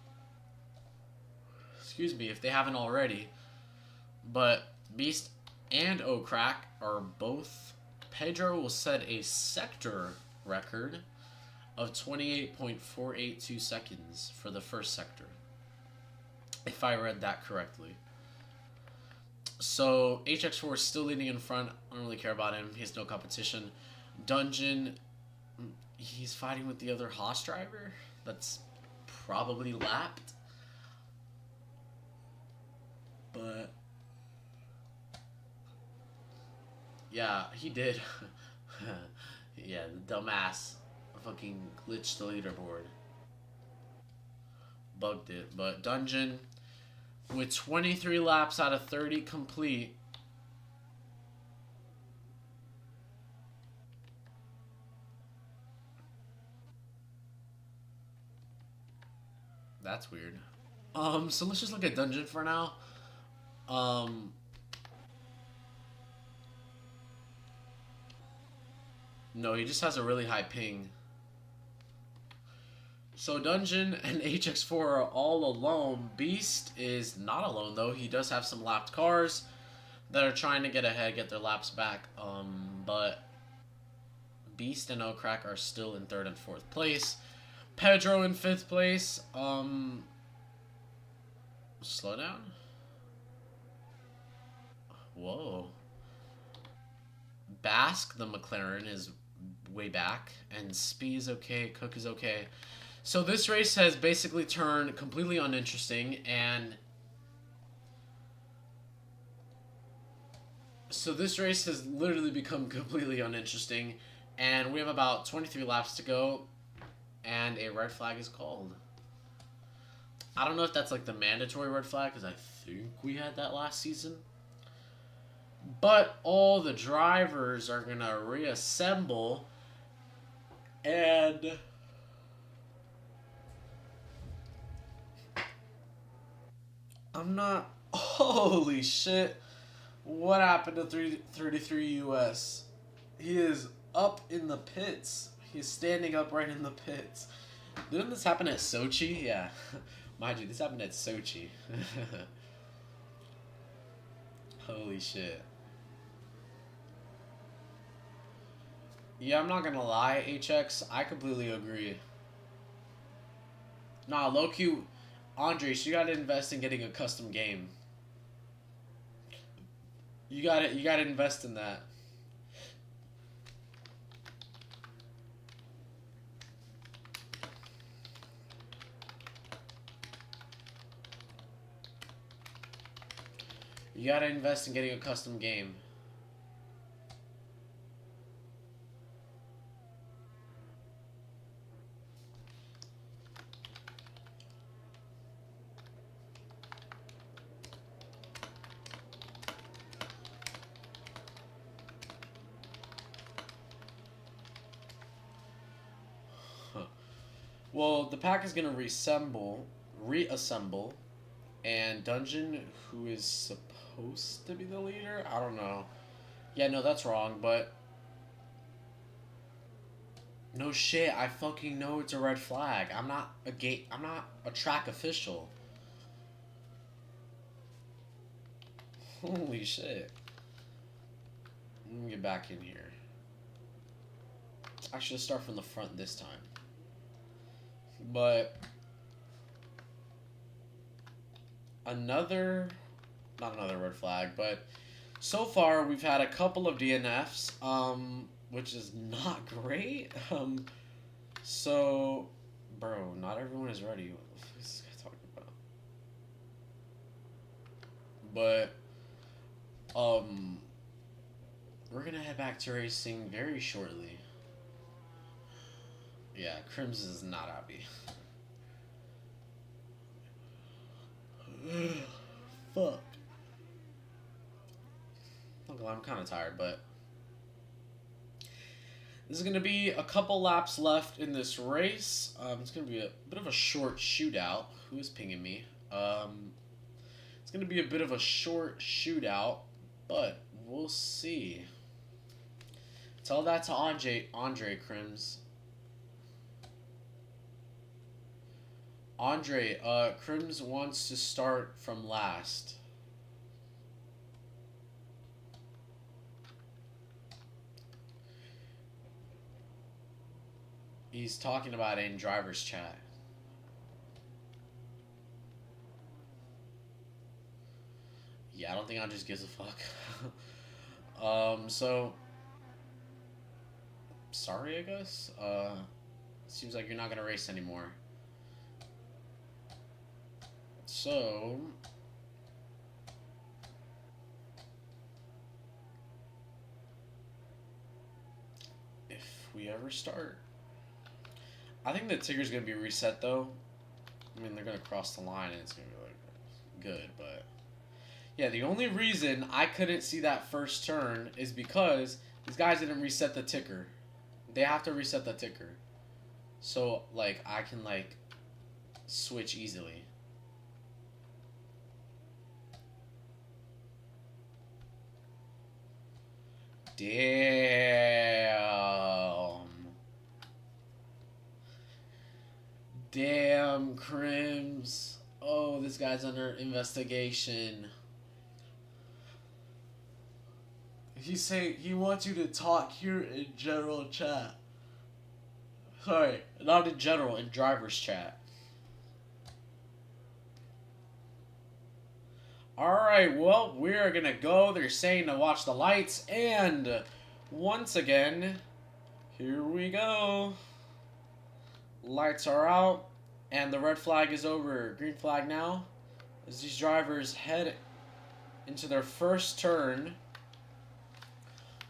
Excuse me, if they haven't already. But Beast and Ocrack are both. Pedro will set a sector record of 28.482 seconds for the first sector, if I read that correctly. So HX4 is still leading in front. I don't really care about him. He has no competition. Dungeon, he's fighting with the other Haas driver. That's probably lapped. But yeah, he did. Yeah, the dumbass fucking glitched the leaderboard. Bugged it. But Dungeon, With 23 laps out of 30 complete. That's weird. So let's just look at dungeon for now. Um, no, he just has a really high ping. So Dungeon and HX4 are all alone. Beast is not alone though. He does have some lapped cars that are trying to get ahead, get their laps back. But Beast and O'Crack are still in third and fourth place. Pedro in fifth place. Slow down. Whoa. Basque, the McLaren, is way back, and Spee is okay. Cook is okay. So this race has basically turned completely uninteresting, and so this race has literally become completely uninteresting, and we have about 23 laps to go, and a red flag is called. I don't know if that's like the mandatory red flag, because I think we had that last season. But all the drivers are going to reassemble, and I'm not... Holy shit. What happened to 333 US? He is up in the pits. He's standing up right in the pits. Didn't this happen at Sochi? Yeah. Mind you, this happened at Sochi. Holy shit. Yeah, I'm not gonna lie, HX, I completely agree. Nah, low-key, Andres, you gotta invest in getting a custom game. You gotta invest in that. You gotta invest in getting a custom game. Huh. Well, the pack is gonna reassemble, and Dungeon, who is supposed to be the leader, I don't know. Yeah, no, that's wrong, but no shit, I fucking know it's a red flag. I'm not a track official. Holy shit. Let me get back in here. I should start from the front this time. But not another red flag, but so far we've had a couple of DNFs, which is not great. So, bro, not everyone is ready. What the fuck is this guy talking about? But, we're gonna head back to racing very shortly. Yeah, Crims is not happy. Fuck. I'm kind of tired, but this is going to be a couple laps left in this race. It's going to be a bit of a short shootout. Who is pinging me? It's going to be a bit of a short shootout, but we'll see. Tell that to Andre Crims. Andre, Crims wants to start from last. He's talking about it in driver's chat. Yeah, I don't think Andre gives a fuck. So sorry, I guess. Seems like you're not gonna race anymore. So if we ever start, I think the Tigger's gonna be reset though. I mean, they're gonna cross the line and it's gonna be like good, but yeah, the only reason I couldn't see that first turn is because these guys didn't reset the ticker. They have to reset the ticker. So, like, I can, like, switch easily. Damn. Damn, Crims. Oh, this guy's under investigation. He's saying he wants you to talk here in general chat. Sorry, not in general, in driver's chat. Alright, well, we're gonna go. They're saying to watch the lights, and once again, here we go. Lights are out, and the red flag is over. Green flag now, as these drivers head into their first turn.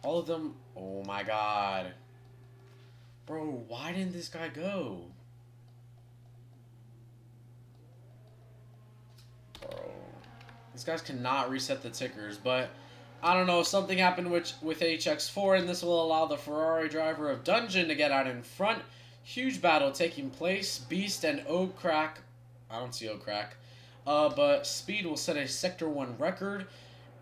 All of them, oh my god. Bro, why didn't this guy go? Bro. These guys cannot reset the tickers, but I don't know, something happened with HX4, and this will allow the Ferrari driver of Dungeon to get out in front. Huge battle taking place. Beast and O'Crack, I don't see O'Crack, but Speed will set a Sector 1 record.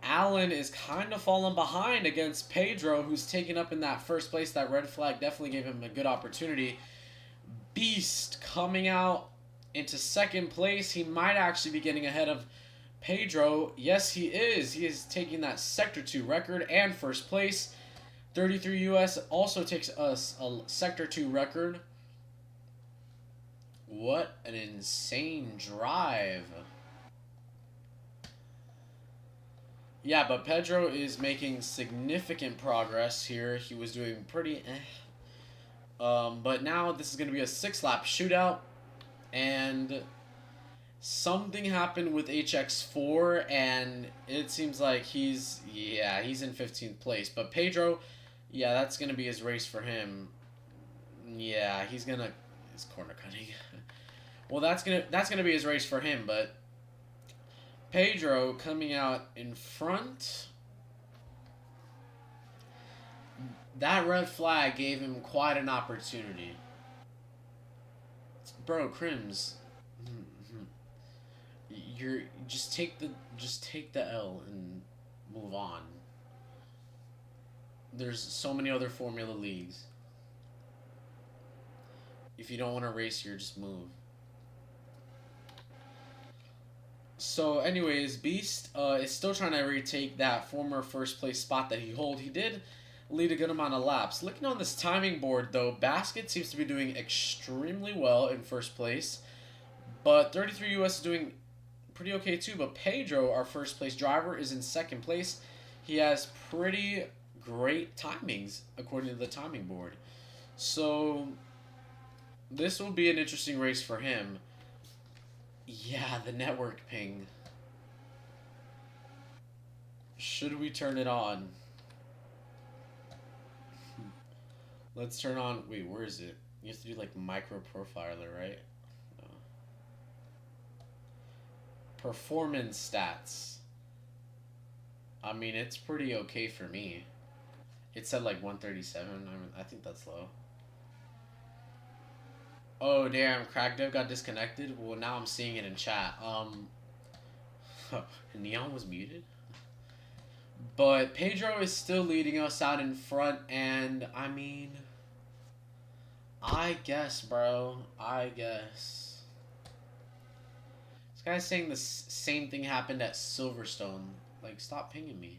Allen is kind of falling behind against Pedro, who's taken up in that first place. That red flag definitely gave him a good opportunity. Beast coming out into second place. He might actually be getting ahead of Pedro. Yes, he is. He is taking that Sector 2 record and first place. 33 US also takes us a Sector 2 record. What an insane drive. Yeah, but Pedro is making significant progress here. He was doing pretty but now this is going to be a 6-lap shootout. And something happened with HX4, and it seems like he's in 15th place. But Pedro, yeah, that's going to be his race for him. Yeah, he's corner cutting. Well, that's gonna be his race for him, but Pedro coming out in front. That red flag gave him quite an opportunity. Bro, Crims, you're just take the L and move on. There's so many other Formula Leagues. If you don't want to race here, just move. So, anyways, Beast is still trying to retake that former first place spot that he held. He did lead a good amount of laps. Looking on this timing board, though, Basket seems to be doing extremely well in first place. But 33 US is doing pretty okay too. But Pedro, our first place driver, is in second place. He has pretty great timings according to the timing board. So this will be an interesting race for him. Yeah, the network ping. Should we turn it on? Let's turn on... Wait, where is it? You have to do, like, micro profiler, right? No. Performance stats. I mean, it's pretty okay for me. It said, like, 137. I mean, I think that's low. Oh, damn. CrackDev got disconnected? Well, now I'm seeing it in chat. Neon was muted? But Pedro is still leading us out in front, and, I mean... I guess, bro. I guess. This guy's saying the same thing happened at Silverstone. Like, stop pinging me.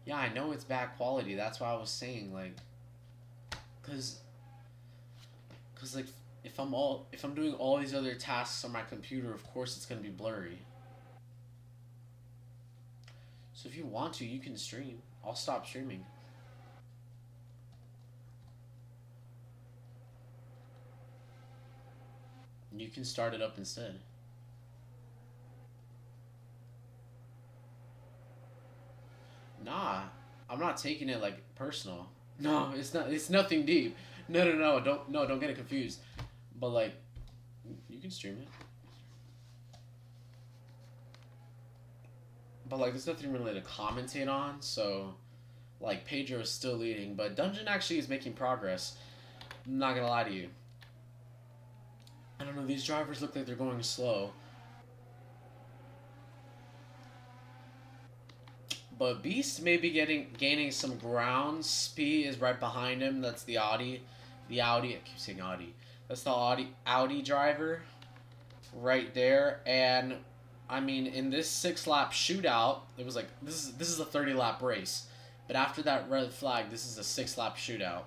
Yeah, I know it's bad quality. That's why I was saying, like... Cause like, if I'm doing all these other tasks on my computer, of course it's gonna be blurry. So if you want to, you can stream. I'll stop streaming. You can start it up instead. Nah, I'm not taking it like personal. No, it's not. It's nothing deep. No, don't get it confused. But like, you can stream it. but like there's nothing really to commentate on. So like Pedro is still leading, but Dungeon actually is making progress. I'm not gonna lie to you. I don't know. These drivers look like they're going slow. But Beast may be gaining some ground. Speed is right behind him. That's the Audi. The Audi. I keep saying Audi. That's the Audi driver right there. And I mean, in this 6-lap shootout, it was like this is a 30-lap race. But after that red flag, this is a 6-lap shootout.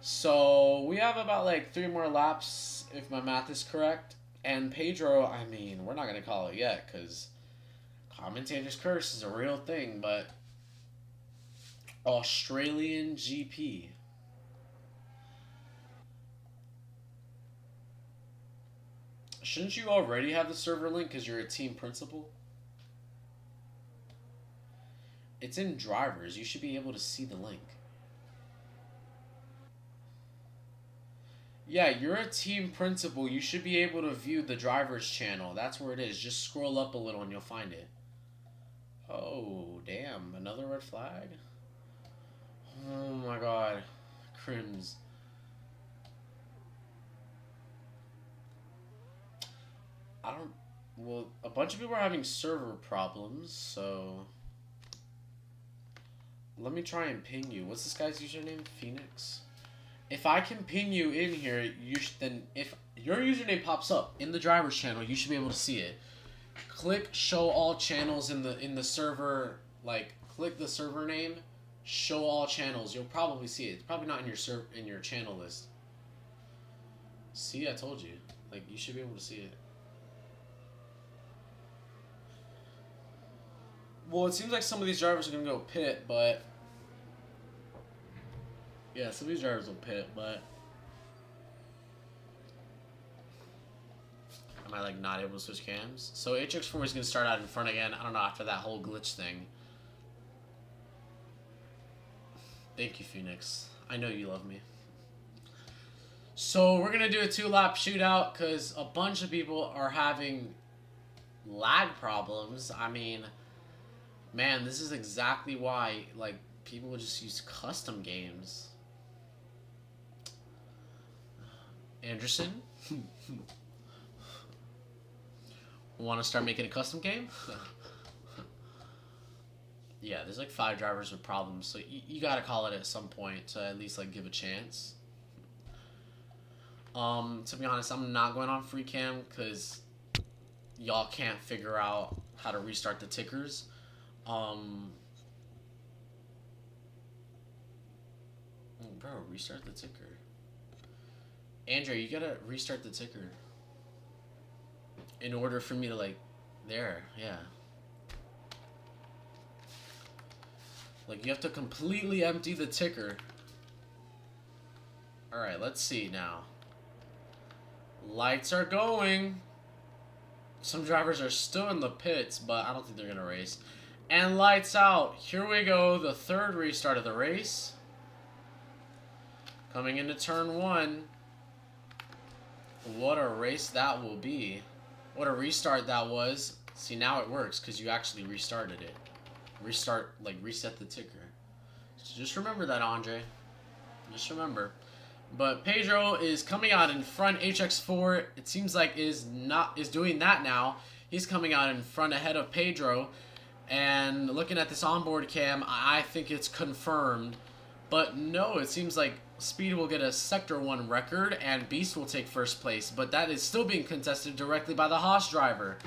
So we have about like 3 more laps if my math is correct. And Pedro, I mean, we're not gonna call it yet because commentator's curse is a real thing, but Australian GP. Shouldn't you already have the server link because you're a team principal? It's in drivers. You should be able to see the link. Yeah, you're a team principal. You should be able to view the driver's channel. That's where it is. Just scroll up a little and you'll find it. Oh, damn. Another red flag? Oh my god. Crims. I don't... Well, a bunch of people are having server problems, so... Let me try and ping you. What's this guy's username? Phoenix? If I can ping you in here, then if your username pops up in the driver's channel, you should be able to see it. Click show all channels in the server, like click the server name, show all channels. You'll probably see it. It's probably not in your channel list. See, I told you. Like you should be able to see it. Well, it seems like some of these drivers are gonna go pit, but yeah, some of these drivers will pit, but am I like not able to switch cams? So HX4 is gonna start out in front again. I don't know after that whole glitch thing. Thank you, Phoenix. I know you love me. So we're gonna do a 2-lap shootout because a bunch of people are having lag problems. I mean, man, this is exactly why like people would just use custom games. Anderson? Want to start making a custom game? Yeah, there's like 5 drivers with problems, so you gotta call it at some point to at least like give a chance. To be honest, I'm not going on free cam because y'all can't figure out how to restart the tickers. Bro, restart the ticker. Andrew, you gotta restart the ticker in order for me to like, there, yeah. Like you have to completely empty the ticker. Alright, let's see now. Lights are going. Some drivers are still in the pits, but I don't think they're gonna race. And lights out. Here we go, the 3rd restart of the race. Coming into turn 1. What a race that will be. What a restart that was. See, now it works because you actually restarted it. Reset the ticker. So just remember that, Andre. Just remember. But Pedro is coming out in front. HX4, it seems like is doing that now. He's coming out in front ahead of Pedro. And looking at this onboard cam, I think it's confirmed. But no, it seems like Speed will get a Sector 1 record and Beast will take 1st place. But that is still being contested directly by the Haas driver.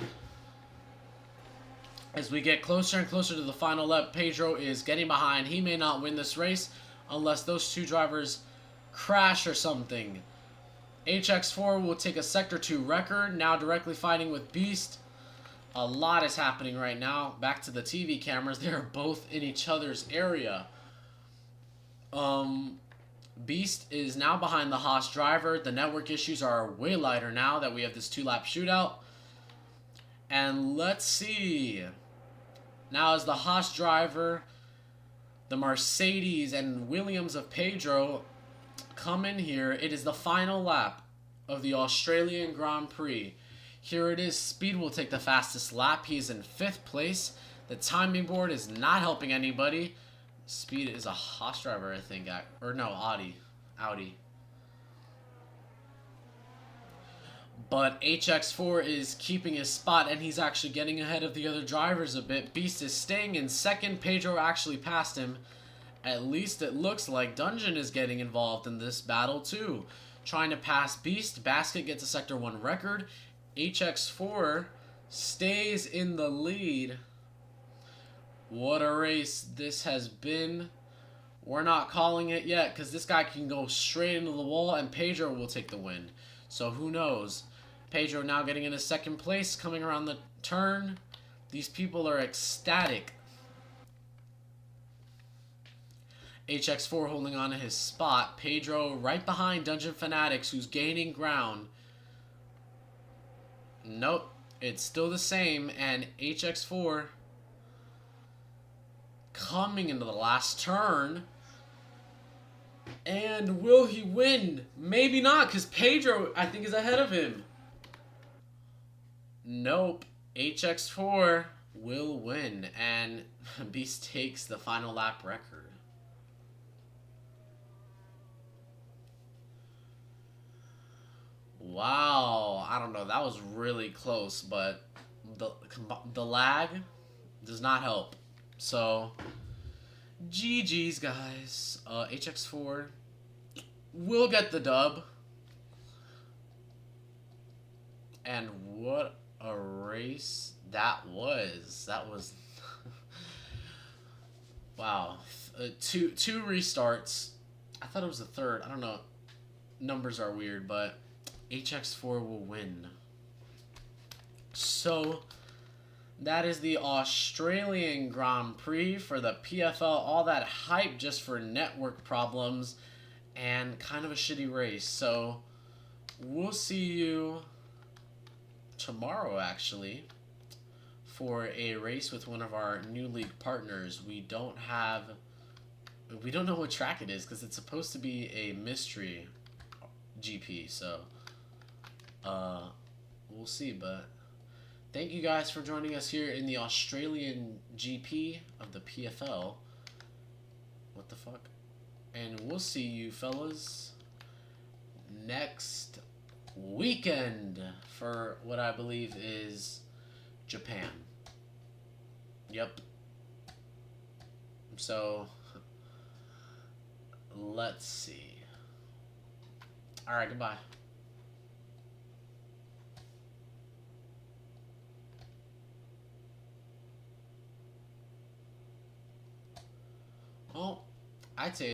As we get closer and closer to the final lap, Pedro is getting behind. He may not win this race unless those 2 drivers crash or something. HX4 will take a Sector 2 record, now directly fighting with Beast. A lot is happening right now. Back to the TV cameras. They are both in each other's area. Beast is now behind the Haas driver. The network issues are way lighter now that we have this 2-lap shootout. And let's see. Now as the Haas driver, the Mercedes and Williams of Pedro come in here. It is the final lap of the Australian Grand Prix. Here it is. Speed will take the fastest lap. He's in 5th place. The timing board is not helping anybody. Speed is a Haas driver, I think. Or no, Audi. But HX4 is keeping his spot, and he's actually getting ahead of the other drivers a bit. Beast is staying in 2nd. Pedro actually passed him. At least it looks like Dungeon is getting involved in this battle too. Trying to pass Beast. Basket gets a Sector 1 record. HX4 stays in the lead. What a race this has been. We're not calling it yet because this guy can go straight into the wall and Pedro will take the win. So who knows? Pedro now getting into 2nd place, coming around the turn. These people are ecstatic. HX4 holding on to his spot. Pedro right behind Dungeon Fanatics, who's gaining ground. Nope, it's still the same, and HX4 coming into the last turn. And will he win? Maybe not, because Pedro, I think, is ahead of him. Nope, HX4 will win, and Beast takes the final lap record. Wow, I don't know. That was really close, but the lag does not help. So, GG's, guys. HX4 will get the dub. And what a race that was. That was... wow. Two restarts. I thought it was the 3rd. I don't know. Numbers are weird, but... HX4 will win. So, that is the Australian Grand Prix for the PFL. All that hype just for network problems and kind of a shitty race. So, we'll see you tomorrow, actually, for a race with one of our new league partners. We don't know what track it is because it's supposed to be a mystery GP, so... we'll see, but thank you guys for joining us here in the Australian GP of the PFL. What the fuck? And we'll see you fellas next weekend for what I believe is Japan. Yep. So, let's see. Alright, goodbye. Well, I'd say